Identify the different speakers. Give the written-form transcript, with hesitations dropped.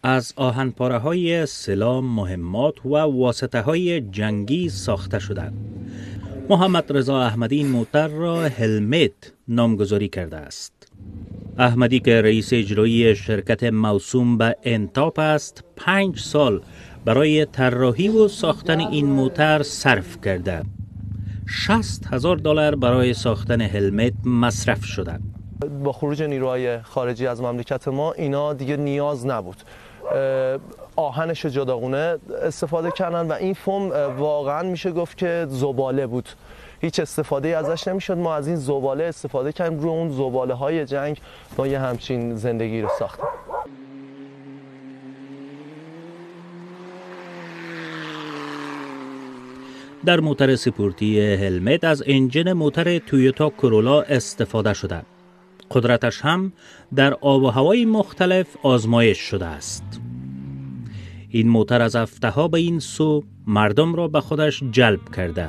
Speaker 1: از آهنپاره‌های سلاح، مهمات و واسطه‌های جنگی ساخته شده. محمد رضا احمدی این موتر را هلمت نامگذاری کرده است. احمدی که رئیس اجرایی شرکت موسوم به انتاپ است، 5 سال برای طراحی و ساختن این موتر صرف کرده. $60,000 برای ساختن هلمت مصرف شده.
Speaker 2: با خروج نیروهای خارجی از مملکت ما اینا دیگه نیاز نبود. آهنش جداگونه استفاده کردن و این فوم واقعا میشه گفت که زباله بود. هیچ استفاده ازش نمیشد. ما از این زباله استفاده کردیم، رو اون زباله های جنگ ما یه همچین زندگی رو ساختیم.
Speaker 1: در موتر سپورتی هلمت از انجن موتر تویوتا کورولا استفاده شده. قدرتش هم در آب و هوای مختلف آزمایش شده است. این موتر از هفته‌ها به این سو مردم را به خودش جلب کرده.